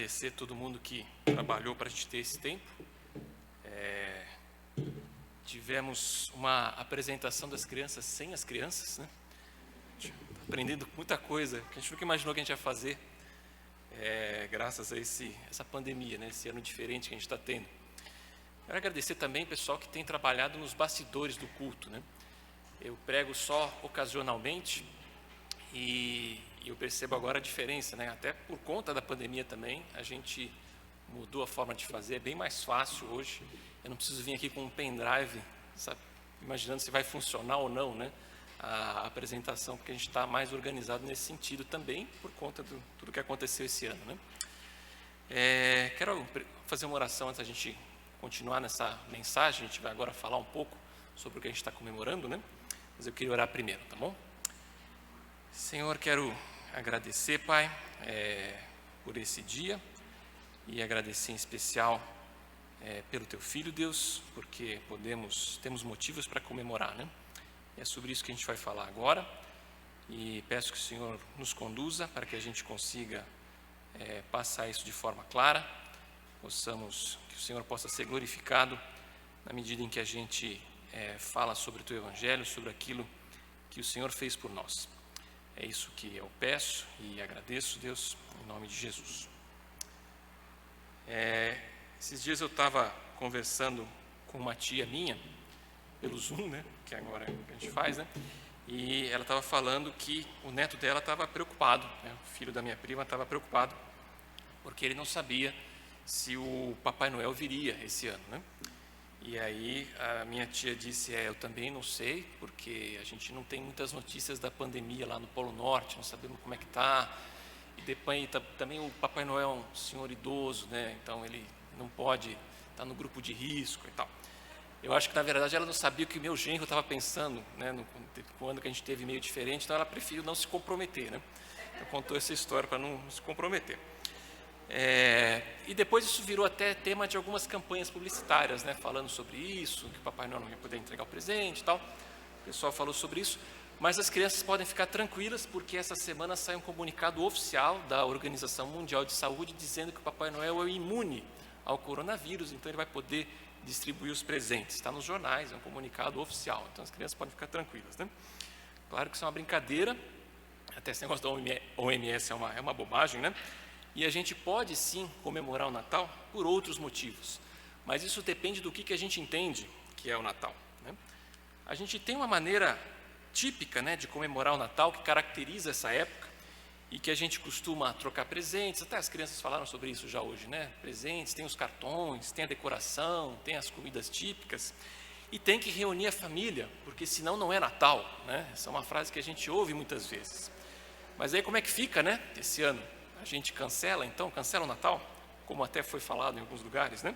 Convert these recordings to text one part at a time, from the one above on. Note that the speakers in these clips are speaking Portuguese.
agradecer todo mundo que trabalhou para a gente ter esse tempo. Tivemos uma apresentação das crianças sem as crianças, né? Aprendendo muita coisa que a gente nunca imaginou que a gente ia fazer, graças a essa pandemia, né? Esse ano diferente que a gente está tendo. Quero agradecer também o pessoal que tem trabalhado nos bastidores do culto, né? Eu prego só ocasionalmente e eu percebo agora a diferença, né? Até por conta da pandemia também, a gente mudou a forma de fazer, é bem mais fácil hoje. Eu não preciso vir aqui com um pendrive, sabe, imaginando se vai funcionar ou não, né? A apresentação, porque a gente está mais organizado nesse sentido também, por conta de tudo que aconteceu esse ano, né? Quero fazer uma oração antes da gente continuar nessa mensagem. A gente vai agora falar um pouco sobre o que a gente está comemorando, né? Mas eu queria orar primeiro, tá bom? Senhor, quero agradecer, Pai, por esse dia e agradecer em especial pelo Teu Filho, Deus, porque temos motivos para comemorar, né? E é sobre isso que a gente vai falar agora e peço que o Senhor nos conduza para que a gente consiga passar isso de forma clara, que o Senhor possa ser glorificado na medida em que a gente fala sobre o Teu Evangelho, sobre aquilo que o Senhor fez por nós. É isso que eu peço e agradeço, Deus, em nome de Jesus. Esses dias eu estava conversando com uma tia minha, pelo Zoom, né, que agora a gente faz, né, e ela estava falando que o neto dela estava preocupado, né, o filho da minha prima estava preocupado, porque ele não sabia se o Papai Noel viria esse ano, né. E aí a minha tia disse, eu também não sei, porque a gente não tem muitas notícias da pandemia lá no Polo Norte, não sabemos como é que está, e depois também o Papai Noel é um senhor idoso, né, então ele não pode estar no grupo de risco e tal. Eu acho que, na verdade, ela não sabia o que o meu genro estava pensando, né, no ano que a gente teve meio diferente, então ela preferiu não se comprometer, né. Então contou essa história para não se comprometer. E depois isso virou até tema de algumas campanhas publicitárias, né, falando sobre isso, que o Papai Noel não ia poder entregar o presente e tal. O pessoal falou sobre isso, mas as crianças podem ficar tranquilas, porque essa semana sai um comunicado oficial da Organização Mundial de Saúde dizendo que o Papai Noel é imune ao coronavírus, então ele vai poder distribuir os presentes. Está nos jornais, é um comunicado oficial, então as crianças podem ficar tranquilas, né? Claro que isso é uma brincadeira, até esse negócio da OMS é uma bobagem, né? E a gente pode sim comemorar o Natal por outros motivos, mas isso depende do que a gente entende que é o Natal, né? A gente tem uma maneira típica, né, de comemorar o Natal que caracteriza essa época e que a gente costuma trocar presentes, até as crianças falaram sobre isso já hoje, né? Presentes, tem os cartões, tem a decoração, tem as comidas típicas e tem que reunir a família, porque senão não é Natal, né? Essa é uma frase que a gente ouve muitas vezes. Mas aí como é que fica, né, esse ano? A gente cancela o Natal, como até foi falado em alguns lugares, né?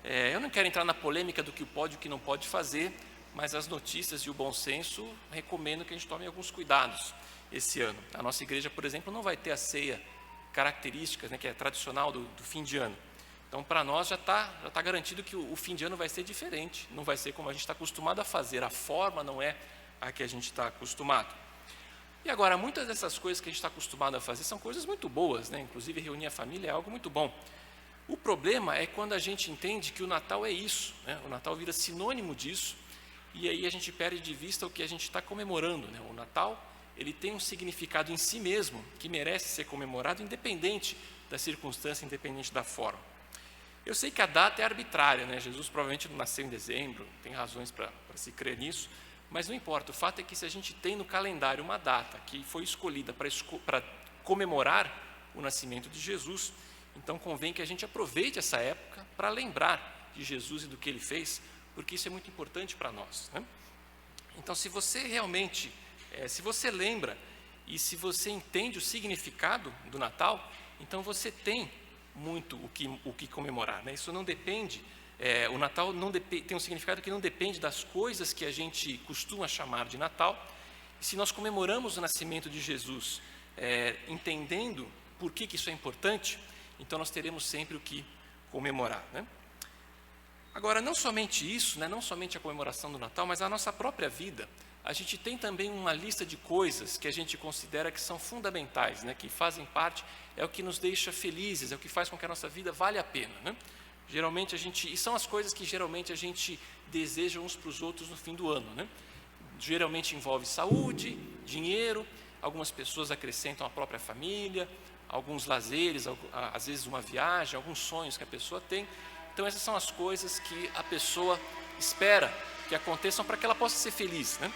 Eu não quero entrar na polêmica do que pode e o que não pode fazer, mas as notícias e o bom senso recomendam que a gente tome alguns cuidados esse ano. A nossa igreja, por exemplo, não vai ter a ceia características, né, que é tradicional do fim de ano. Então, para nós já tá garantido que o fim de ano vai ser diferente, não vai ser como a gente está acostumado a fazer, a forma não é a que a gente está acostumado. E agora, muitas dessas coisas que a gente está acostumado a fazer são coisas muito boas, né? Inclusive reunir a família é algo muito bom. O problema é quando a gente entende que o Natal é isso, né? O Natal vira sinônimo disso, e aí a gente perde de vista o que a gente está comemorando, né? O Natal, ele tem um significado em si mesmo, que merece ser comemorado, independente da circunstância, independente da forma. Eu sei que a data é arbitrária, né? Jesus provavelmente não nasceu em dezembro, tem razões para se crer nisso, mas não importa, o fato é que se a gente tem no calendário uma data que foi escolhida para comemorar o nascimento de Jesus, então convém que a gente aproveite essa época para lembrar de Jesus e do que Ele fez, porque isso é muito importante para nós, né? Então, se você realmente, se você lembra e se você entende o significado do Natal, então você tem muito o que comemorar, né? Isso não depende... o Natal tem um significado que não depende das coisas que a gente costuma chamar de Natal. E se nós comemoramos o nascimento de Jesus, entendendo por que isso é importante, então nós teremos sempre o que comemorar, né? Agora, não somente isso, né, não somente a comemoração do Natal, mas a nossa própria vida. a gente tem também uma lista de coisas que a gente considera que são fundamentais, né? Que fazem parte, é o que nos deixa felizes, é o que faz com que a nossa vida vale a pena, né? Geralmente e são as coisas que geralmente a gente deseja uns para os outros no fim do ano, né? Geralmente envolve saúde, dinheiro, algumas pessoas acrescentam a própria família, alguns lazeres, às vezes uma viagem, alguns sonhos que a pessoa tem. Então essas são as coisas que a pessoa espera que aconteçam para que ela possa ser feliz, né?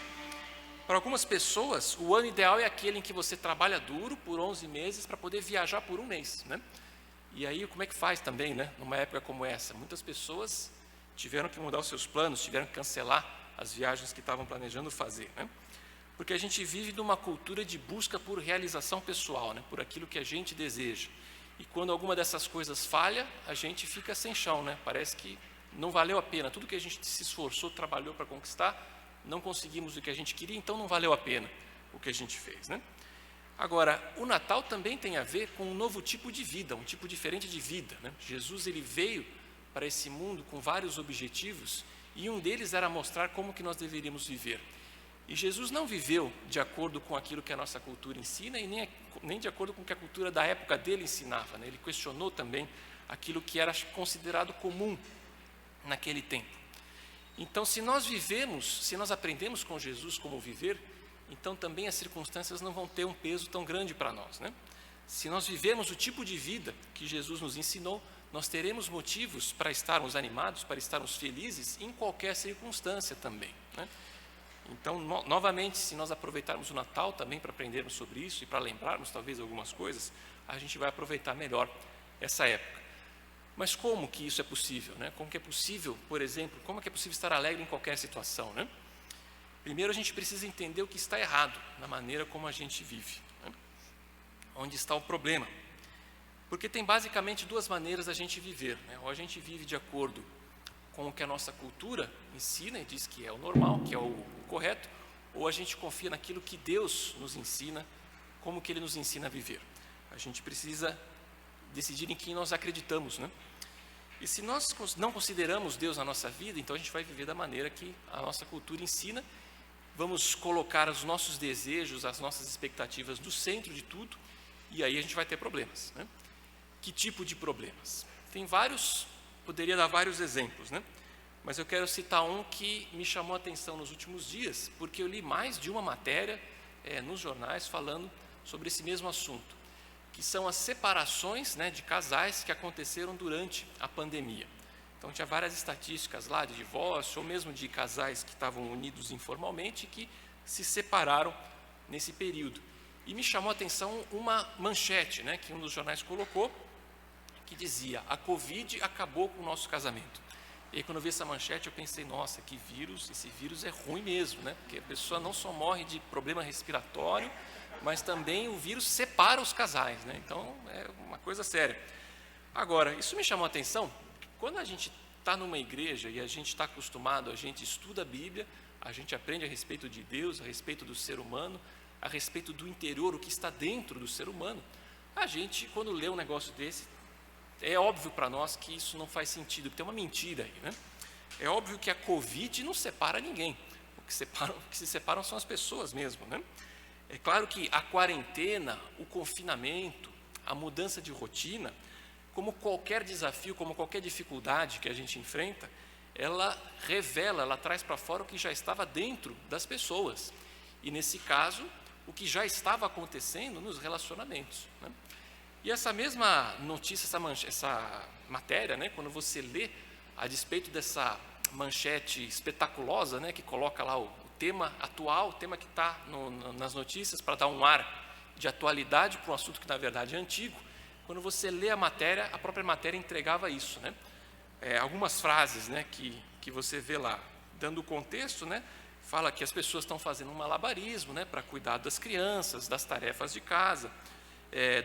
Para algumas pessoas, o ano ideal é aquele em que você trabalha duro por 11 meses para poder viajar por um mês, né? E aí, como é que faz também, né? Numa época como essa? Muitas pessoas tiveram que mudar os seus planos, tiveram que cancelar as viagens que estavam planejando fazer, né? Porque a gente vive numa cultura de busca por realização pessoal, né? Por aquilo que a gente deseja. E quando alguma dessas coisas falha, a gente fica sem chão, né? Parece que não valeu a pena. Tudo que a gente se esforçou, trabalhou para conquistar, não conseguimos o que a gente queria, então não valeu a pena o que a gente fez, né? Agora, o Natal também tem a ver com um novo tipo de vida, um tipo diferente de vida, né? Jesus, ele veio para esse mundo com vários objetivos e um deles era mostrar como que nós deveríamos viver. E Jesus não viveu de acordo com aquilo que a nossa cultura ensina e nem de acordo com o que a cultura da época dele ensinava, né? Ele questionou também aquilo que era considerado comum naquele tempo. Então, se nós aprendemos com Jesus como viver, então também as circunstâncias não vão ter um peso tão grande para nós, né? Se nós vivemos o tipo de vida que Jesus nos ensinou, nós teremos motivos para estarmos animados, para estarmos felizes em qualquer circunstância também, né? Então, novamente, se nós aproveitarmos o Natal também para aprendermos sobre isso e para lembrarmos talvez algumas coisas, a gente vai aproveitar melhor essa época. Mas como que isso é possível, né? Como que é possível, por exemplo, como que é possível estar alegre em qualquer situação, né? Primeiro, a gente precisa entender o que está errado na maneira como a gente vive, né? Onde está o problema? Porque tem basicamente duas maneiras da gente viver, né? Ou a gente vive de acordo com o que a nossa cultura ensina e diz que é o normal, que é o correto, ou a gente confia naquilo que Deus nos ensina, como que Ele nos ensina a viver. A gente precisa decidir em quem nós acreditamos, né? E se nós não consideramos Deus na nossa vida, então a gente vai viver da maneira que a nossa cultura ensina. Vamos colocar os nossos desejos, as nossas expectativas no centro de tudo, e aí a gente vai ter problemas, né? Que tipo de problemas? Tem vários, poderia dar vários exemplos, né? Mas eu quero citar um que me chamou a atenção nos últimos dias, porque eu li mais de uma matéria nos jornais falando sobre esse mesmo assunto, que são as separações, né, de casais que aconteceram durante a pandemia. Então, tinha várias estatísticas lá de divórcio, ou mesmo de casais que estavam unidos informalmente, que se separaram nesse período. E me chamou a atenção uma manchete, né, que um dos jornais colocou, que dizia: a Covid acabou com o nosso casamento. E aí, quando eu vi essa manchete, eu pensei: nossa, que vírus, esse vírus é ruim mesmo, né? Porque a pessoa não só morre de problema respiratório, mas também o vírus separa os casais, né? Então, é uma coisa séria. Agora, isso me chamou a atenção, porque quando a gente está numa igreja e a gente está acostumado, a gente estuda a Bíblia, a gente aprende a respeito de Deus, a respeito do ser humano, a respeito do interior, o que está dentro do ser humano, a gente, quando lê um negócio desse, é óbvio para nós que isso não faz sentido, que tem uma mentira aí, né? É óbvio que a Covid não separa ninguém, o que se separam são as pessoas mesmo, né? É claro que a quarentena, o confinamento, a mudança de rotina, como qualquer desafio, como qualquer dificuldade que a gente enfrenta, ela revela, ela traz para fora o que já estava dentro das pessoas. E nesse caso, o que já estava acontecendo nos relacionamentos, né? E essa mesma notícia, essa matéria, né, quando você lê, a despeito dessa manchete espetaculosa, né, que coloca lá o tema atual, o tema que está nas notícias, para dar um ar de atualidade para um assunto que na verdade é antigo, quando você lê a matéria, a própria matéria entregava isso, né? Algumas frases, né, que você vê lá, dando o contexto, né, fala que as pessoas estão fazendo um malabarismo, né, para cuidar das crianças, das tarefas de casa,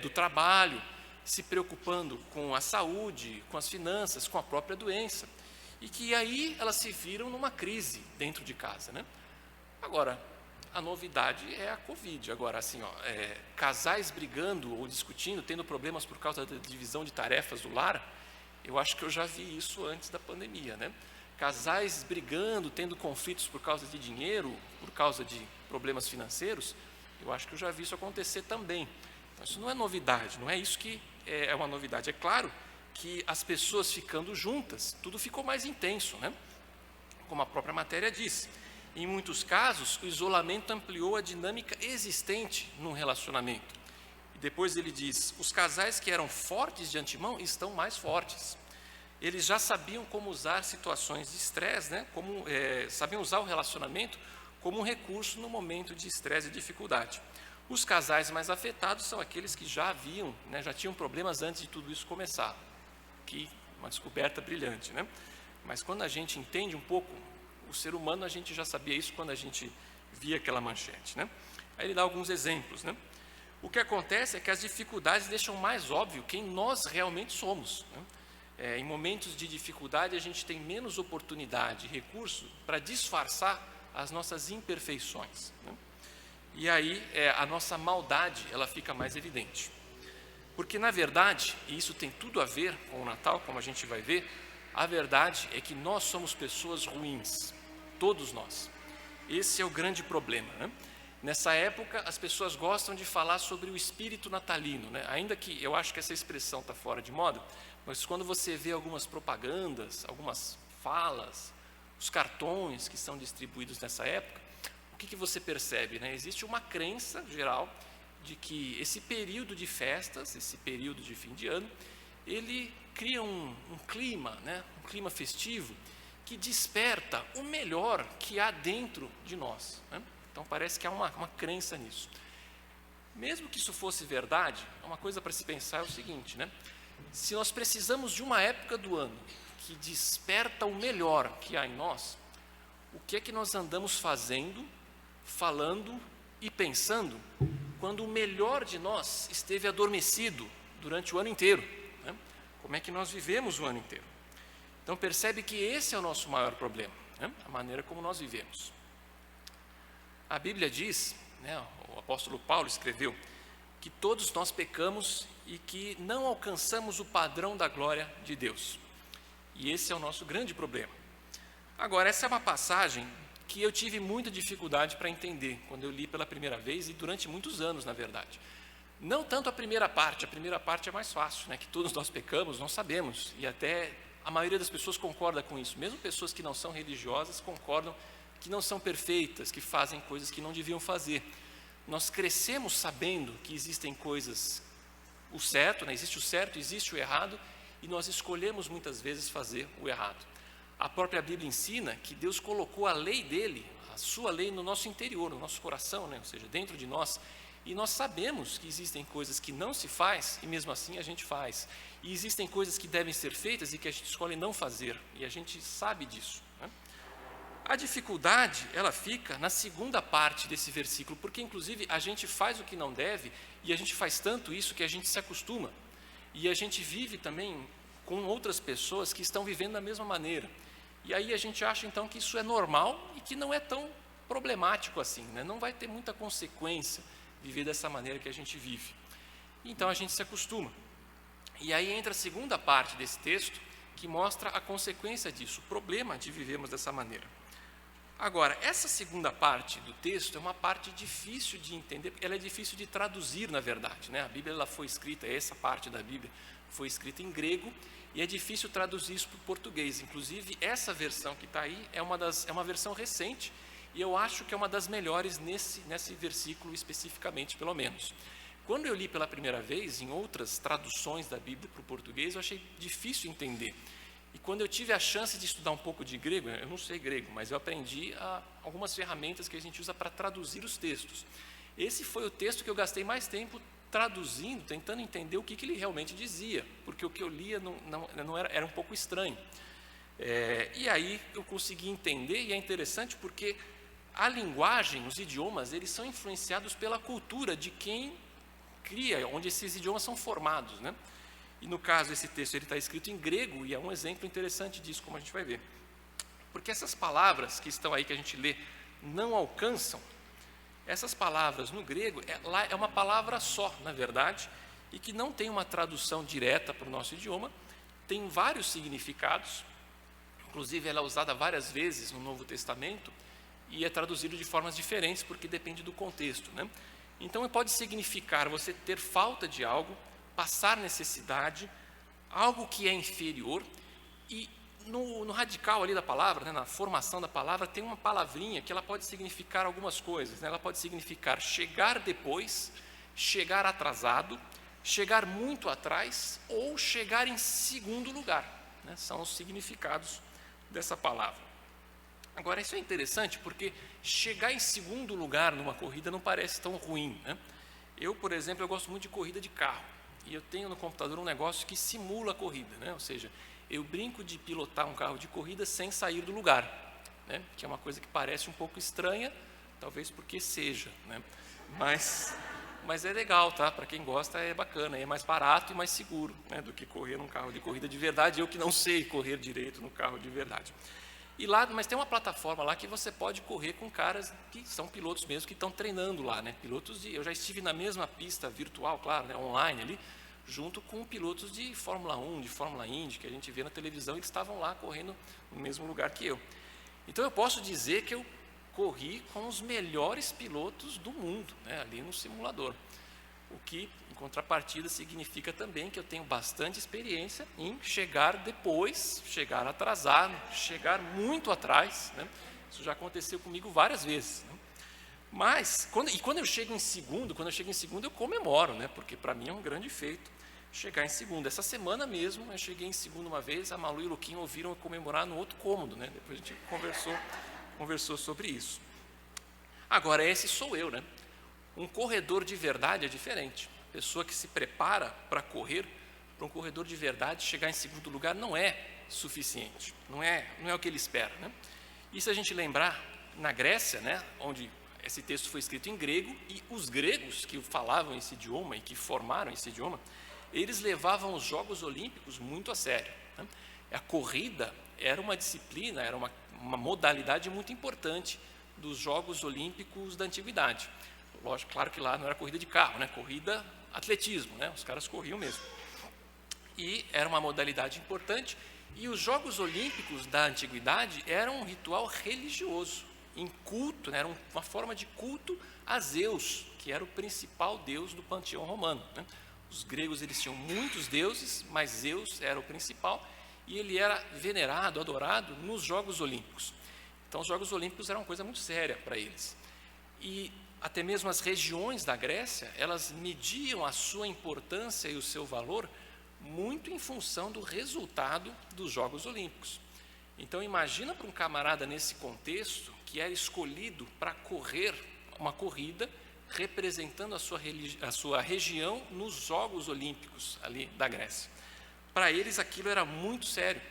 do trabalho, se preocupando com a saúde, com as finanças, com a própria doença, e que aí elas se viram numa crise dentro de casa, né? Agora, a novidade é a Covid. Agora, assim, casais brigando ou discutindo, tendo problemas por causa da divisão de tarefas do lar, eu acho que eu já vi isso antes da pandemia, né? casais brigando, tendo conflitos por causa de dinheiro, por causa de problemas financeiros, eu acho que eu já vi isso acontecer também. Então, isso não é novidade, não é isso que é uma novidade. É claro que as pessoas ficando juntas, tudo ficou mais intenso, né? Como a própria matéria diz. Em muitos casos, o isolamento ampliou a dinâmica existente num relacionamento. E depois ele diz, os casais que eram fortes de antemão estão mais fortes. Eles já sabiam como usar situações de estresse, né? Sabiam usar o relacionamento como um recurso no momento de estresse e dificuldade. Os casais mais afetados são aqueles que já haviam, né, já tinham problemas antes de tudo isso começar. Que uma descoberta brilhante, né? Mas quando a gente entende um pouco o ser humano, a gente já sabia isso quando a gente via aquela manchete, né? Aí ele dá alguns exemplos, né? O que acontece é que as dificuldades deixam mais óbvio quem nós realmente somos, né? Em momentos de dificuldade, a gente tem menos oportunidade e recurso para disfarçar as nossas imperfeições, né? E aí a nossa maldade ela fica mais evidente. Porque, na verdade, e isso tem tudo a ver com o Natal, como a gente vai ver, a verdade é que nós somos pessoas ruins, todos nós. Esse é o grande problema, né? Nessa época, as pessoas gostam de falar sobre o espírito natalino, né? Ainda que eu acho que essa expressão está fora de moda, mas quando você vê algumas propagandas, algumas falas, os cartões que são distribuídos nessa época, o que você percebe, né? Existe uma crença geral de que esse período de festas, esse período de fim de ano, ele cria um clima, né? Um clima festivo que desperta o melhor que há dentro de nós, né? Então parece que há uma crença nisso. Mesmo que isso fosse verdade, uma coisa para se pensar é o seguinte, né? Se nós precisamos de uma época do ano que desperta o melhor que há em nós, o que é que nós andamos fazendo, falando e pensando quando o melhor de nós esteve adormecido durante o ano inteiro, né? Como é que nós vivemos o ano inteiro? Então percebe que esse é o nosso maior problema, né? A maneira como nós vivemos. A Bíblia diz, né, o apóstolo Paulo escreveu, que todos nós pecamos e que não alcançamos o padrão da glória de Deus. E esse é o nosso grande problema. Agora, essa é uma passagem que eu tive muita dificuldade para entender quando eu li pela primeira vez e durante muitos anos, na verdade. Não tanto a primeira parte é mais fácil, né, que todos nós pecamos, nós sabemos, e até a maioria das pessoas concorda com isso, mesmo pessoas que não são religiosas concordam que não são perfeitas, que fazem coisas que não deviam fazer. Nós crescemos sabendo que existem coisas, o certo, né, existe o certo, existe o errado, e nós escolhemos muitas vezes fazer o errado. A própria Bíblia ensina que Deus colocou a lei dele, a sua lei no nosso interior, no nosso coração, né? Ou seja, dentro de nós, e nós sabemos que existem coisas que não se faz, e mesmo assim a gente faz. E existem coisas que devem ser feitas e que a gente escolhe não fazer, e a gente sabe disso, né? A dificuldade, ela fica na segunda parte desse versículo, porque inclusive a gente faz o que não deve, e a gente faz tanto isso que a gente se acostuma. E a gente vive também com outras pessoas que estão vivendo da mesma maneira. E aí a gente acha então que isso é normal e que não é tão problemático assim, né? Não vai ter muita consequência viver dessa maneira que a gente vive. Então a gente se acostuma. E aí entra a segunda parte desse texto, que mostra a consequência disso, o problema de vivermos dessa maneira. Agora, essa segunda parte do texto é uma parte difícil de entender, ela é difícil de traduzir, na verdade, né? A Bíblia ela foi escrita, essa parte da Bíblia foi escrita em grego, e é difícil traduzir isso para o português. Inclusive, essa versão que está aí é uma versão recente, e eu acho que é uma das melhores nesse versículo especificamente, pelo menos. Quando eu li pela primeira vez, em outras traduções da Bíblia para o português, eu achei difícil entender. E quando eu tive a chance de estudar um pouco de grego, eu não sei grego, mas eu aprendi algumas ferramentas que a gente usa para traduzir os textos. Esse foi o texto que eu gastei mais tempo traduzindo, tentando entender o que ele realmente dizia, porque o que eu lia era um pouco estranho. E aí eu consegui entender, e é interessante porque a linguagem, os idiomas, eles são influenciados pela cultura de quem cria, onde esses idiomas são formados, né? E no caso, esse texto está escrito em grego, e é um exemplo interessante disso, como a gente vai ver. Porque essas palavras que estão aí, que a gente lê, não alcançam, essas palavras no grego, lá é uma palavra só, na verdade, e que não tem uma tradução direta para o nosso idioma, tem vários significados, Inclusive, ela é usada várias vezes no Novo Testamento e é traduzido de formas diferentes, porque depende do contexto, né? Então, pode significar você ter falta de algo, passar necessidade, algo que é inferior. E no radical ali da palavra, né, na formação da palavra, tem uma palavrinha que ela pode significar algumas coisas, né? Ela pode significar chegar depois, chegar atrasado, chegar muito atrás ou chegar em segundo lugar, né? São os significados dessa palavra. Agora, isso é interessante porque chegar em segundo lugar numa corrida não parece tão ruim, né? Eu, por exemplo, eu gosto muito de corrida de carro e eu tenho no computador um negócio que simula a corrida, né? Ou seja, eu brinco de pilotar um carro de corrida sem sair do lugar, né? Que é uma coisa que parece um pouco estranha, talvez porque seja, né? Mas é legal, tá? Para quem gosta é bacana, é mais barato e mais seguro, né, do que correr num carro de corrida de verdade, eu que não sei correr direito no carro de verdade. E lá, mas tem uma plataforma lá que você pode correr com caras que são pilotos mesmo, que estão treinando lá, né? Eu já estive na mesma pista virtual, claro, né, online ali, junto com pilotos de Fórmula 1, de Fórmula Indy, que a gente vê na televisão, eles estavam lá correndo no mesmo lugar que eu. Então eu posso dizer que eu corri com os melhores pilotos do mundo, né, ali no simulador. O que, em contrapartida, significa também que eu tenho bastante experiência em chegar depois, chegar atrasado, chegar muito atrás, né? Isso já aconteceu comigo várias vezes, né? Mas, quando eu chego em segundo, eu comemoro, né? Porque para mim é um grande feito chegar em segundo. Essa semana mesmo eu cheguei em segundo uma vez, a Malu e o Luquinho ouviram eu comemorar no outro cômodo, né? Depois a gente conversou sobre isso. Agora, esse sou eu, né? Um corredor de verdade é diferente. A pessoa que se prepara para correr, para um corredor de verdade, chegar em segundo lugar não é suficiente, não é o que ele espera, né? E se a gente lembrar, na Grécia, né, onde esse texto foi escrito em grego, e os gregos que falavam esse idioma e que formaram esse idioma, eles levavam os Jogos Olímpicos muito a sério, né? A corrida era uma disciplina, era uma modalidade muito importante dos Jogos Olímpicos da Antiguidade. Lógico, claro que lá não era corrida de carro, né? Corrida, atletismo, né? Os caras corriam mesmo. E era uma modalidade importante. E os Jogos Olímpicos da Antiguidade eram um ritual religioso, em culto, né? Era uma forma de culto a Zeus, que era o principal deus do panteão romano, né? Os gregos, eles tinham muitos deuses, mas Zeus era o principal e ele era venerado, adorado nos Jogos Olímpicos. Então, os Jogos Olímpicos eram uma coisa muito séria para eles. E até mesmo as regiões da Grécia, elas mediam a sua importância e o seu valor muito em função do resultado dos Jogos Olímpicos. Então, imagina para um camarada nesse contexto que era escolhido para correr uma corrida representando a sua região nos Jogos Olímpicos ali da Grécia. Para eles aquilo era muito sério.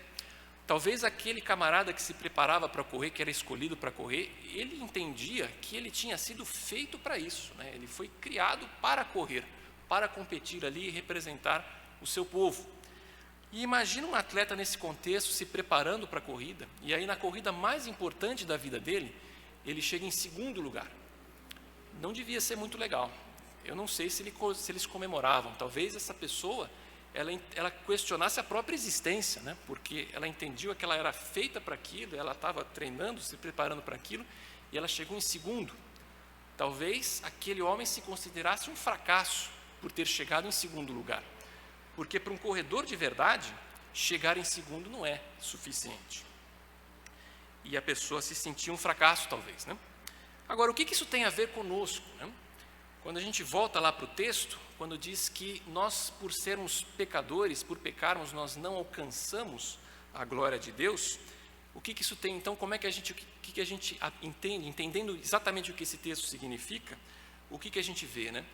Talvez aquele camarada que se preparava para correr, que era escolhido para correr, ele entendia que ele tinha sido feito para isso, né? Ele foi criado para correr, para competir ali e representar o seu povo. E imagina um atleta nesse contexto se preparando para a corrida, e aí na corrida mais importante da vida dele, ele chega em segundo lugar. Não devia ser muito legal. Eu não sei se eles comemoravam. Talvez essa pessoa ela questionasse a própria existência, né? Porque ela entendia que ela era feita para aquilo, ela estava treinando, se preparando para aquilo, e ela chegou em segundo. Talvez aquele homem se considerasse um fracasso por ter chegado em segundo lugar, porque para um corredor de verdade, chegar em segundo não é suficiente. E a pessoa se sentia um fracasso, talvez, né? Agora, o que isso tem a ver conosco, né? Quando a gente volta lá para o texto, quando diz que nós, por sermos pecadores, por pecarmos, nós não alcançamos a glória de Deus, o que isso tem, então, como é que a gente entende, entendendo exatamente o que esse texto significa, o que a gente vê, né?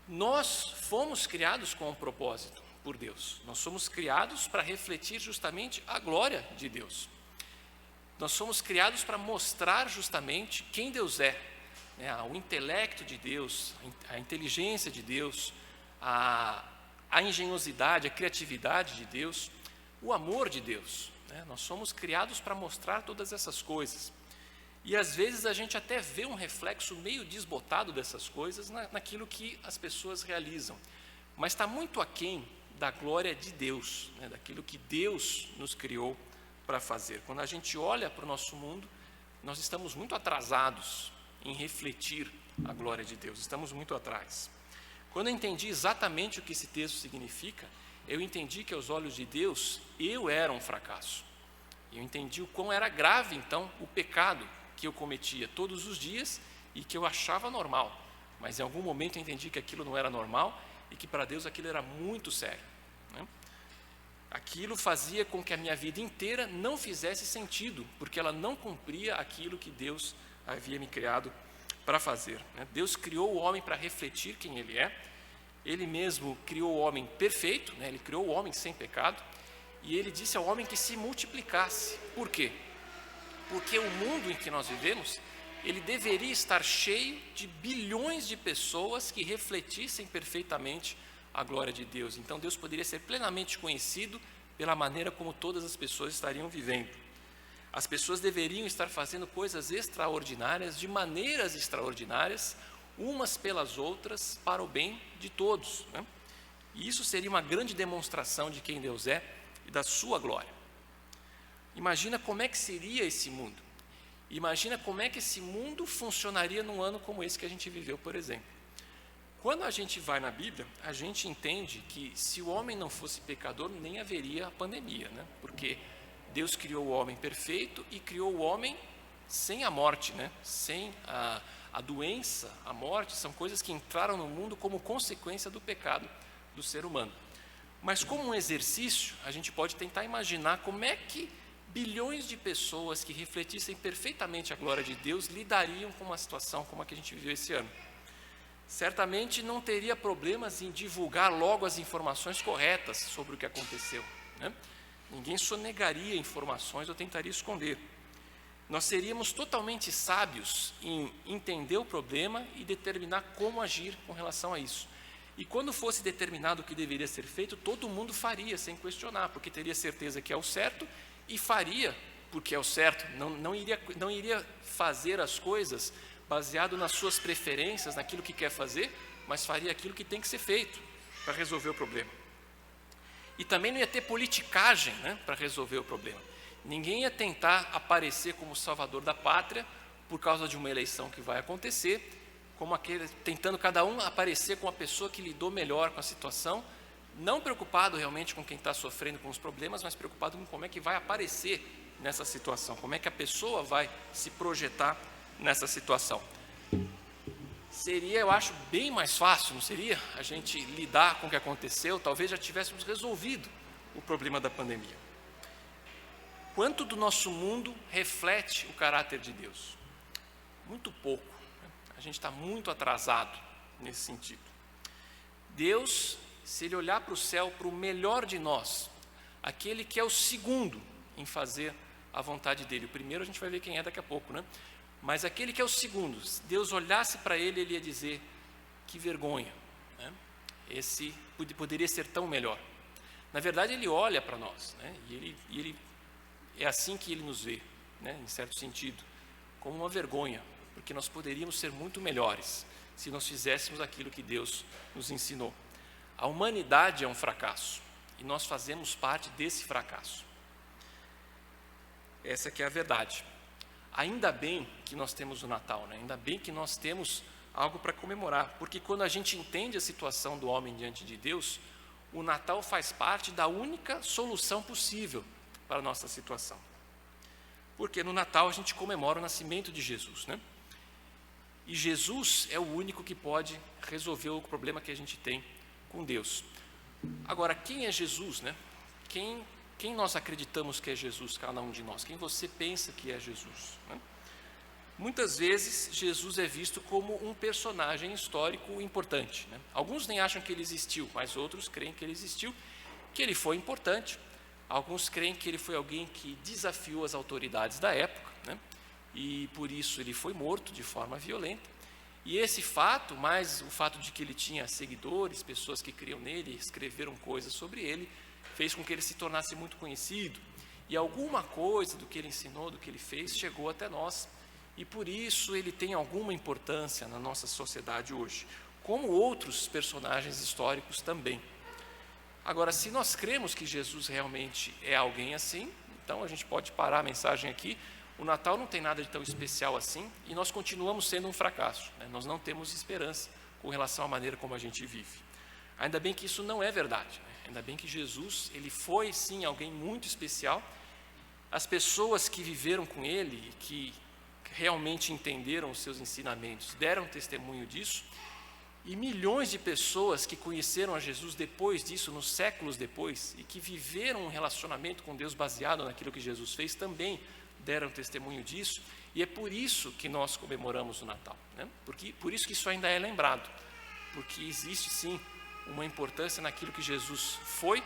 Nós fomos criados com um propósito por Deus, nós somos criados para refletir justamente a glória de Deus. Nós somos criados para mostrar justamente quem Deus é, né? O intelecto de Deus, a inteligência de Deus, a engenhosidade, a criatividade de Deus, o amor de Deus, né? Nós somos criados para mostrar todas essas coisas. E às vezes a gente até vê um reflexo meio desbotado dessas coisas naquilo que as pessoas realizam, mas está muito aquém da glória de Deus, né? Daquilo que Deus nos criou para fazer. Quando a gente olha para o nosso mundo, nós estamos muito atrasados em refletir a glória de Deus, estamos muito atrás. Quando eu entendi exatamente o que esse texto significa, eu entendi que aos olhos de Deus, eu era um fracasso. Eu entendi o quão era grave, então, o pecado que eu cometia todos os dias e que eu achava normal. Mas em algum momento eu entendi que aquilo não era normal e que para Deus aquilo era muito sério, né? Aquilo fazia com que a minha vida inteira não fizesse sentido, porque ela não cumpria aquilo que Deus havia me criado para fazer, né? Deus criou o homem para refletir quem Ele é. Ele mesmo criou o homem perfeito, né? Ele criou o homem sem pecado, e Ele disse ao homem que se multiplicasse. Por quê? Porque o mundo em que nós vivemos, ele deveria estar cheio de bilhões de pessoas que refletissem perfeitamente a glória de Deus. Então Deus poderia ser plenamente conhecido pela maneira como todas as pessoas estariam vivendo. As pessoas deveriam estar fazendo coisas extraordinárias, de maneiras extraordinárias, umas pelas outras, para o bem de todos, né? E isso seria uma grande demonstração de quem Deus é e da sua glória. Imagina como é que seria esse mundo. Imagina como é que esse mundo funcionaria num ano como esse que a gente viveu, por exemplo. Quando a gente vai na Bíblia, a gente entende que se o homem não fosse pecador, nem haveria a pandemia, né? Porque Deus criou o homem perfeito e criou o homem sem a morte, né? Sem a doença, a morte, são coisas que entraram no mundo como consequência do pecado do ser humano. Mas como um exercício, a gente pode tentar imaginar como é que bilhões de pessoas que refletissem perfeitamente a glória de Deus lidariam com uma situação como a que a gente viveu esse ano. Certamente não teria problemas em divulgar logo as informações corretas sobre o que aconteceu, né? Ninguém sonegaria informações ou tentaria esconder. Nós seríamos totalmente sábios em entender o problema e determinar como agir com relação a isso. E quando fosse determinado o que deveria ser feito, todo mundo faria sem questionar, porque teria certeza que é o certo e faria porque é o certo, não iria fazer as coisas baseado nas suas preferências, naquilo que quer fazer, mas faria aquilo que tem que ser feito para resolver o problema. E também não ia ter politicagem, né, para resolver o problema. Ninguém ia tentar aparecer como salvador da pátria por causa de uma eleição que vai acontecer, como aquele, tentando cada um aparecer com a pessoa que lidou melhor com a situação, não preocupado realmente com quem está sofrendo com os problemas, mas preocupado com como é que vai aparecer nessa situação, como é que a pessoa vai se projetar nessa situação. Seria, eu acho, bem mais fácil, não seria? A gente lidar com o que aconteceu, talvez já tivéssemos resolvido o problema da pandemia. Quanto do nosso mundo reflete o caráter de Deus? Muito pouco. A gente está muito atrasado nesse sentido. Deus, se Ele olhar para o céu, para o melhor de nós, aquele que é o segundo em fazer a vontade dEle, o primeiro a gente vai ver quem é daqui a pouco, né? Mas aquele que é o segundo, se Deus olhasse para ele, ele ia dizer, que vergonha, né? Esse poderia ser tão melhor. Na verdade, Ele olha para nós, né? E ele é assim que Ele nos vê, né? Em certo sentido, como uma vergonha, porque nós poderíamos ser muito melhores se nós fizéssemos aquilo que Deus nos ensinou. A humanidade é um fracasso e nós fazemos parte desse fracasso. Essa que é a verdade. Ainda bem que nós temos o Natal, né? Ainda bem que nós temos algo para comemorar, porque quando a gente entende a situação do homem diante de Deus, o Natal faz parte da única solução possível para a nossa situação. Porque no Natal a gente comemora o nascimento de Jesus, né? E Jesus é o único que pode resolver o problema que a gente tem com Deus. Agora, quem é Jesus, né? Quem nós acreditamos que é Jesus, cada um de nós? Quem você pensa que é Jesus, né? Muitas vezes, Jesus é visto como um personagem histórico importante, né? Alguns nem acham que ele existiu, mas outros creem que ele existiu, que ele foi importante. Alguns creem que ele foi alguém que desafiou as autoridades da época, né? E por isso ele foi morto de forma violenta. E esse fato, mais o fato de que ele tinha seguidores, pessoas que criam nele, escreveram coisas sobre ele, fez com que ele se tornasse muito conhecido. E alguma coisa do que ele ensinou, do que ele fez, chegou até nós. E por isso ele tem alguma importância na nossa sociedade hoje, como outros personagens históricos também. Agora, se nós cremos que Jesus realmente é alguém assim, Então a gente pode parar a mensagem aqui. O Natal não tem nada de tão especial assim e nós continuamos sendo um fracasso, né? Nós não temos esperança com relação à maneira como a gente vive. Ainda bem que isso não é verdade, né? Ainda bem que Jesus, ele foi sim alguém muito especial. As pessoas que viveram com ele, que realmente entenderam os seus ensinamentos, deram testemunho disso, e milhões de pessoas que conheceram a Jesus depois disso, nos séculos depois, e que viveram um relacionamento com Deus baseado naquilo que Jesus fez, também deram testemunho disso, e é por isso que nós comemoramos o Natal, né? Por isso que isso ainda é lembrado, porque existe sim uma importância naquilo que Jesus foi,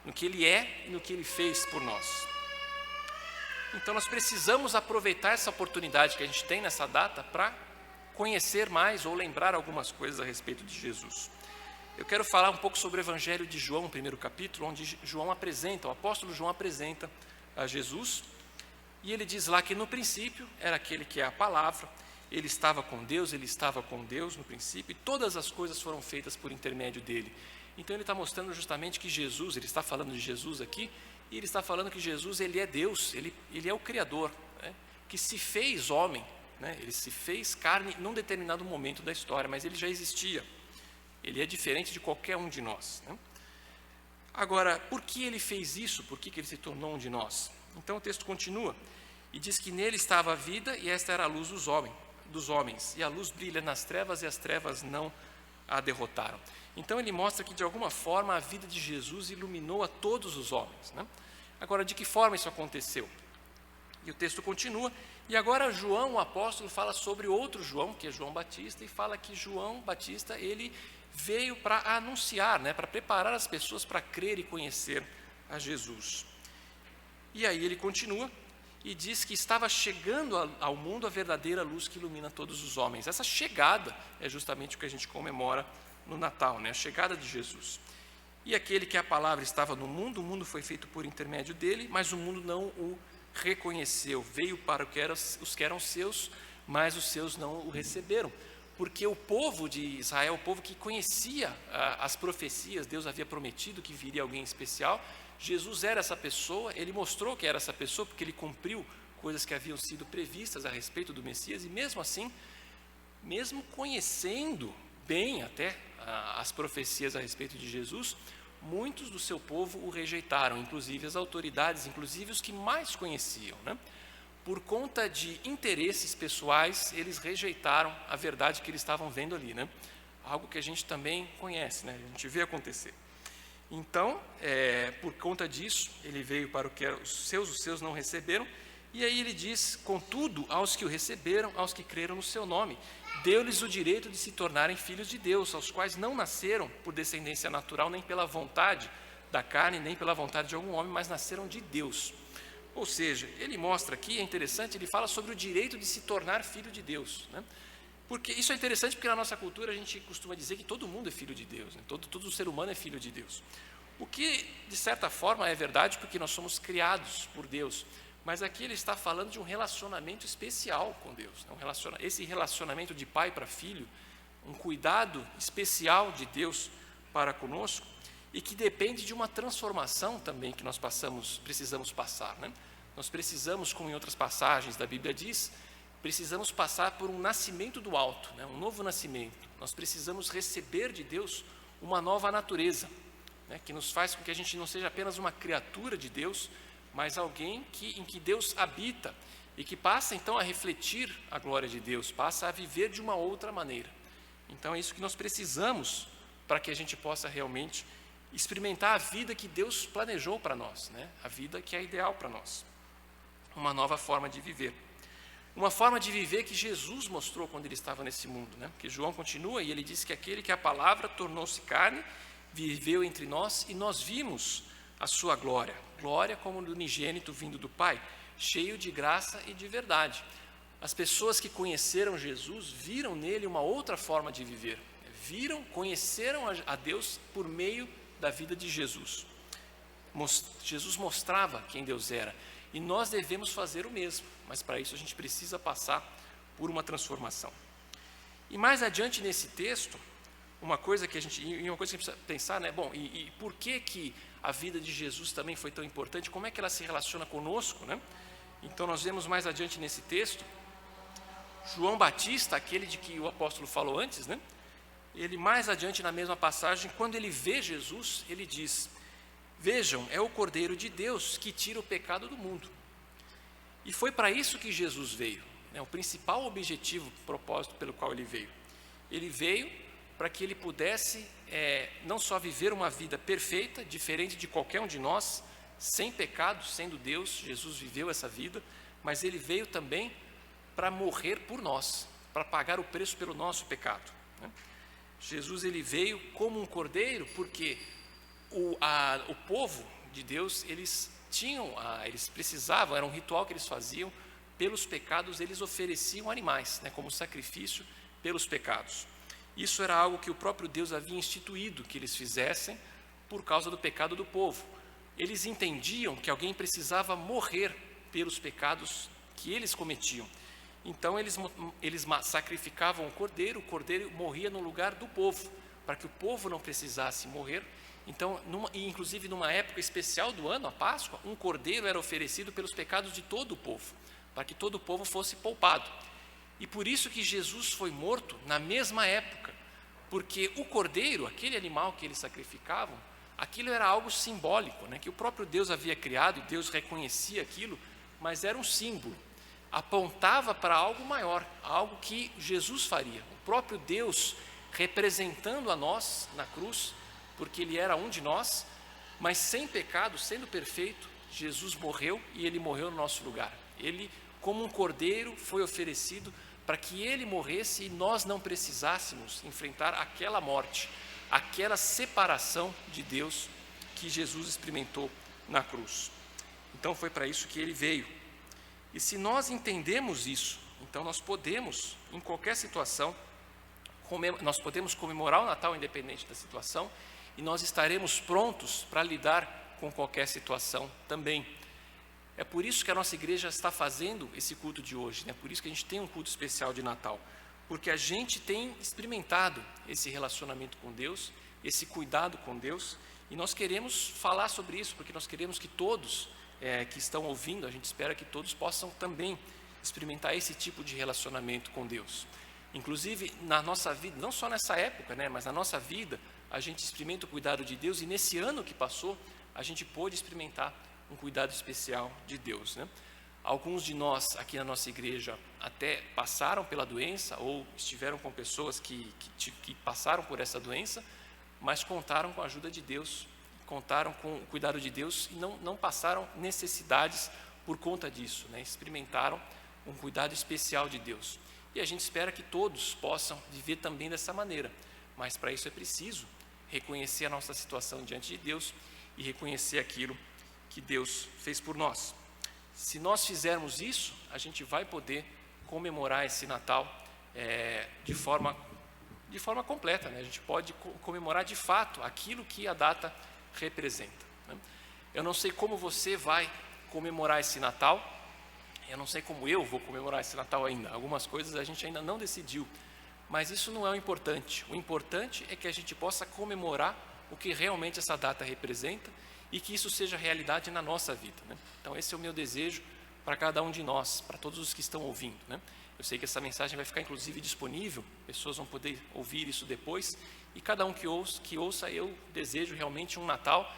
no que Ele é e no que Ele fez por nós. Então nós precisamos aproveitar essa oportunidade que a gente tem nessa data para conhecer mais ou lembrar algumas coisas a respeito de Jesus. Eu quero falar um pouco sobre o Evangelho de João, primeiro capítulo, onde o apóstolo João apresenta a Jesus, e ele diz lá que no princípio era aquele que é a palavra, ele estava com Deus no princípio, e todas as coisas foram feitas por intermédio dele. Então ele está mostrando justamente que Jesus, ele está falando de Jesus aqui, e ele está falando que Jesus, ele é Deus, ele é o Criador, né, que se fez homem, né, ele se fez carne num determinado momento da história, mas ele já existia. Ele é diferente de qualquer um de nós, né? Agora, por que ele fez isso? Por que ele se tornou um de nós? Então o texto continua, e diz que nele estava a vida, e esta era a luz dos homens, e a luz brilha nas trevas, e as trevas não a derrotaram. Então ele mostra que de alguma forma a vida de Jesus iluminou a todos os homens, né? Agora, de que forma isso aconteceu? E o texto continua, e agora João, o apóstolo, fala sobre outro João, que é João Batista, e fala que João Batista, ele veio para anunciar, né, para preparar as pessoas para crer e conhecer a Jesus. E aí ele continua e diz que estava chegando ao mundo a verdadeira luz que ilumina todos os homens. Essa chegada é justamente o que a gente comemora no Natal, né, a chegada de Jesus. E aquele que a palavra estava no mundo, o mundo foi feito por intermédio dele, mas o mundo não o reconheceu. Veio para os que eram seus, mas os seus não o receberam. Porque o povo de Israel, o povo que conhecia as profecias, Deus havia prometido que viria alguém especial, Jesus era essa pessoa, ele mostrou que era essa pessoa, porque ele cumpriu coisas que haviam sido previstas a respeito do Messias, e mesmo assim, mesmo conhecendo bem até as profecias a respeito de Jesus, muitos do seu povo o rejeitaram, inclusive as autoridades, inclusive os que mais conheciam, né? Por conta de interesses pessoais, eles rejeitaram a verdade que eles estavam vendo ali, né? Algo que a gente também conhece, né? A gente vê acontecer. Então, por conta disso, ele veio para o que eram os seus não receberam, e aí ele diz, contudo, aos que o receberam, aos que creram no seu nome, deu-lhes o direito de se tornarem filhos de Deus, aos quais não nasceram por descendência natural, nem pela vontade da carne, nem pela vontade de algum homem, mas nasceram de Deus. Ou seja, ele mostra aqui, é interessante, ele fala sobre o direito de se tornar filho de Deus, né? Porque isso é interessante porque na nossa cultura a gente costuma dizer que todo mundo é filho de Deus, né? Todo ser humano é filho de Deus. O que, de certa forma, é verdade porque nós somos criados por Deus. Mas aqui ele está falando de um relacionamento especial com Deus, né? Esse relacionamento de pai para filho, um cuidado especial de Deus para conosco, e que depende de uma transformação também que nós precisamos passar, né? Nós precisamos, como em outras passagens da Bíblia diz, precisamos passar por um nascimento do alto, né? Um novo nascimento. Nós precisamos receber de Deus uma nova natureza, né? Que nos faz com que a gente não seja apenas uma criatura de Deus, mas alguém em que Deus habita e que passa então a refletir a glória de Deus, passa a viver de uma outra maneira. Então é isso que nós precisamos para que a gente possa realmente experimentar a vida que Deus planejou para nós, né? A vida que é ideal para nós. Uma nova forma de viver. Uma forma de viver que Jesus mostrou quando ele estava nesse mundo, né? Porque João continua e ele diz que aquele que a palavra tornou-se carne, viveu entre nós e nós vimos a sua glória. Glória como do unigênito vindo do Pai, cheio de graça e de verdade. As pessoas que conheceram Jesus viram nele uma outra forma de viver. Conheceram a Deus por meio da vida de Jesus. Jesus mostrava quem Deus era. E nós devemos fazer o mesmo. Mas para isso a gente precisa passar por uma transformação. E mais adiante nesse texto, uma coisa que a gente precisa pensar, né? Bom, e por que a vida de Jesus também foi tão importante, como é que ela se relaciona conosco, né? Então nós vemos mais adiante nesse texto, João Batista, aquele de que o apóstolo falou antes, né? Ele mais adiante na mesma passagem, quando ele vê Jesus, ele diz: vejam, é o Cordeiro de Deus que tira o pecado do mundo. E foi para isso que Jesus veio, né? O principal objetivo, propósito pelo qual ele veio. Ele veio para que ele pudesse não só viver uma vida perfeita, diferente de qualquer um de nós, sem pecado, sendo Deus. Jesus viveu essa vida, mas ele veio também para morrer por nós, para pagar o preço pelo nosso pecado, né? Jesus ele veio como um cordeiro, porque o povo de Deus, eles precisavam, era um ritual que eles faziam, pelos pecados eles ofereciam animais, né, como sacrifício pelos pecados. Isso era algo que o próprio Deus havia instituído que eles fizessem por causa do pecado do povo. Eles entendiam que alguém precisava morrer pelos pecados que eles cometiam. Então eles sacrificavam o cordeiro morria no lugar do povo, para que o povo não precisasse morrer. Então, inclusive numa época especial do ano, a Páscoa, um cordeiro era oferecido pelos pecados de todo o povo, para que todo o povo fosse poupado. E por isso que Jesus foi morto na mesma época, porque o cordeiro, aquele animal que eles sacrificavam, aquilo era algo simbólico, né, que o próprio Deus havia criado, e Deus reconhecia aquilo, mas era um símbolo. Apontava para algo maior, algo que Jesus faria. O próprio Deus representando a nós na cruz, porque Ele era um de nós, mas sem pecado, sendo perfeito, Jesus morreu e Ele morreu no nosso lugar. Ele, como um cordeiro, foi oferecido para que Ele morresse e nós não precisássemos enfrentar aquela morte, aquela separação de Deus que Jesus experimentou na cruz. Então foi para isso que Ele veio. E se nós entendemos isso, então nós podemos, em qualquer situação, nós podemos comemorar o Natal independente da situação, e nós estaremos prontos para lidar com qualquer situação também. É por isso que a nossa igreja está fazendo esse culto de hoje, né? Por isso que a gente tem um culto especial de Natal, porque a gente tem experimentado esse relacionamento com Deus, esse cuidado com Deus, e nós queremos falar sobre isso, porque nós queremos que todos que estão ouvindo, a gente espera que todos possam também experimentar esse tipo de relacionamento com Deus. Inclusive, na nossa vida, não só nessa época, né, mas na nossa vida, a gente experimenta o cuidado de Deus, e nesse ano que passou, a gente pôde experimentar um cuidado especial de Deus, né? Alguns de nós aqui na nossa igreja até passaram pela doença, ou estiveram com pessoas que passaram por essa doença, mas contaram com a ajuda de Deus, contaram com o cuidado de Deus e não passaram necessidades por conta disso, né? Experimentaram um cuidado especial de Deus. E a gente espera que todos possam viver também dessa maneira, mas para isso é preciso reconhecer a nossa situação diante de Deus e reconhecer aquilo que Deus fez por nós. Se nós fizermos isso, a gente vai poder comemorar esse Natal de forma completa, né? A gente pode comemorar de fato aquilo que a data representa, né? Eu não sei como você vai comemorar esse Natal, eu não sei como eu vou comemorar esse Natal ainda. Algumas coisas a gente ainda não decidiu, mas isso não é o importante. O importante é que a gente possa comemorar o que realmente essa data representa e que isso seja realidade na nossa vida, né? Então esse é o meu desejo para cada um de nós, para todos os que estão ouvindo, né? Eu sei que essa mensagem vai ficar inclusive disponível, pessoas vão poder ouvir isso depois, e cada um que ouça, eu desejo realmente um Natal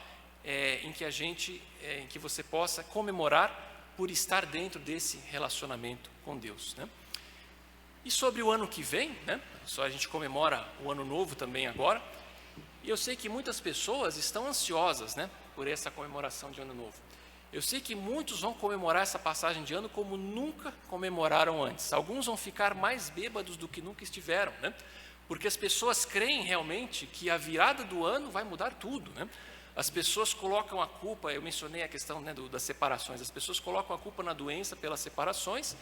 em que você possa comemorar por estar dentro desse relacionamento com Deus, né? E sobre o ano que vem, né? Só a gente comemora o Ano Novo também agora, e eu sei que muitas pessoas estão ansiosas, né, por essa comemoração de Ano Novo. Eu sei que muitos vão comemorar essa passagem de ano como nunca comemoraram antes. Alguns vão ficar mais bêbados do que nunca estiveram, né? Porque as pessoas creem realmente que a virada do ano vai mudar tudo, né? As pessoas colocam a culpa, eu mencionei a questão, né, das separações, as pessoas colocam a culpa na doença pelas separações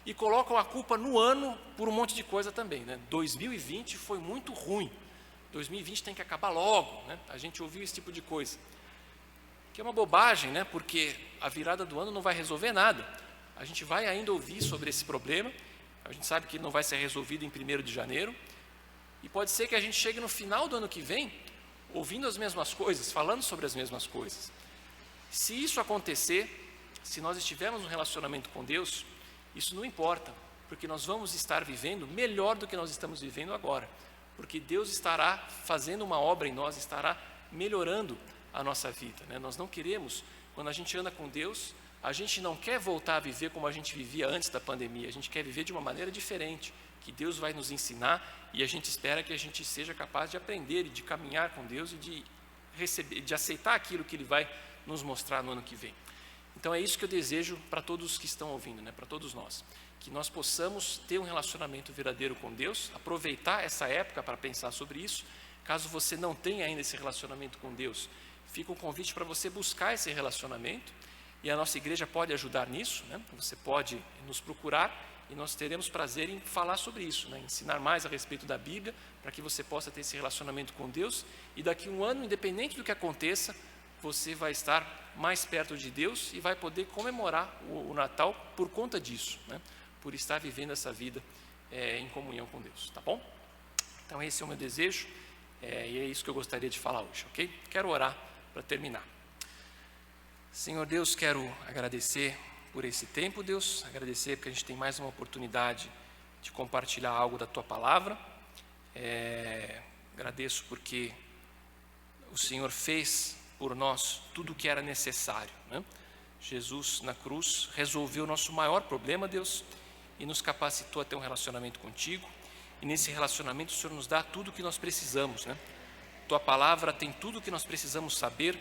e colocam a culpa no ano por um monte de coisa também, né? 2020 foi muito ruim, 2020 tem que acabar logo, né? A gente ouviu esse tipo de coisa, que é uma bobagem, né? Porque a virada do ano não vai resolver nada. A gente vai ainda ouvir sobre esse problema, a gente sabe que ele não vai ser resolvido em 1º de janeiro, e pode ser que a gente chegue no final do ano que vem, ouvindo as mesmas coisas, falando sobre as mesmas coisas. Se isso acontecer, se nós estivermos num relacionamento com Deus, isso não importa, porque nós vamos estar vivendo melhor do que nós estamos vivendo agora, porque Deus estará fazendo uma obra em nós, estará melhorando a nossa vida, né? Nós não queremos, quando a gente anda com Deus, a gente não quer voltar a viver como a gente vivia antes da pandemia, a gente quer viver de uma maneira diferente, que Deus vai nos ensinar, e a gente espera que a gente seja capaz de aprender e de caminhar com Deus e de receber, de aceitar aquilo que Ele vai nos mostrar no ano que vem. Então é isso que eu desejo para todos que estão ouvindo, né? Para todos nós, que nós possamos ter um relacionamento verdadeiro com Deus, aproveitar essa época para pensar sobre isso. Caso você não tenha ainda esse relacionamento com Deus, fica um convite para você buscar esse relacionamento, e a nossa igreja pode ajudar nisso, né? Você pode nos procurar e nós teremos prazer em falar sobre isso, né? Ensinar mais a respeito da Bíblia, para que você possa ter esse relacionamento com Deus, e daqui a um ano, independente do que aconteça, você vai estar mais perto de Deus e vai poder comemorar o Natal por conta disso, né? Por estar vivendo essa vida em comunhão com Deus, tá bom? Então esse é o meu desejo, e é isso que eu gostaria de falar hoje, ok? Quero orar para terminar. Senhor Deus, quero agradecer por esse tempo, Deus, agradecer porque a gente tem mais uma oportunidade de compartilhar algo da Tua Palavra. Agradeço porque o Senhor fez por nós tudo o que era necessário, né? Jesus na cruz resolveu o nosso maior problema, Deus, e nos capacitou a ter um relacionamento contigo, e nesse relacionamento o Senhor nos dá tudo o que nós precisamos, né? Tua Palavra tem tudo o que nós precisamos saber,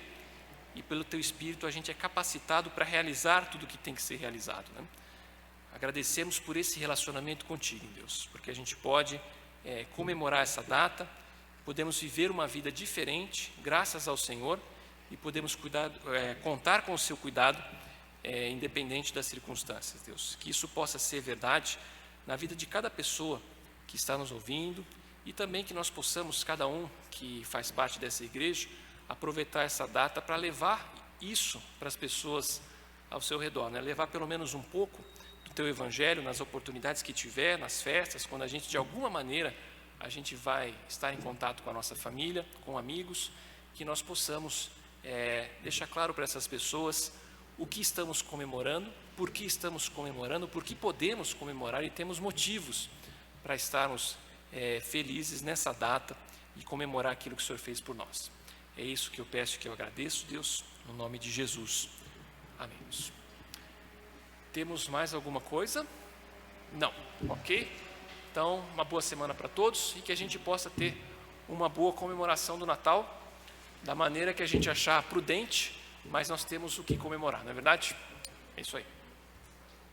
e pelo Teu Espírito a gente é capacitado para realizar tudo o que tem que ser realizado, né? Agradecemos por esse relacionamento contigo, Deus, porque a gente pode comemorar essa data, podemos viver uma vida diferente, graças ao Senhor, e podemos contar com o Seu cuidado, independente das circunstâncias, Deus. Que isso possa ser verdade na vida de cada pessoa que está nos ouvindo, e também que nós possamos, cada um que faz parte dessa igreja, aproveitar essa data para levar isso para as pessoas ao seu redor, né? Levar pelo menos um pouco do Teu Evangelho nas oportunidades que tiver, nas festas, quando a gente, de alguma maneira, a gente vai estar em contato com a nossa família, com amigos, que nós possamos deixar claro para essas pessoas o que estamos comemorando, por que podemos comemorar e temos motivos para estarmos felizes nessa data e comemorar aquilo que o Senhor fez por nós. É isso que eu peço e que eu agradeço, Deus, no nome de Jesus. Amém. Temos mais alguma coisa? Não, ok? Então, uma boa semana para todos e que a gente possa ter uma boa comemoração do Natal, da maneira que a gente achar prudente, mas nós temos o que comemorar, não é verdade? É isso aí.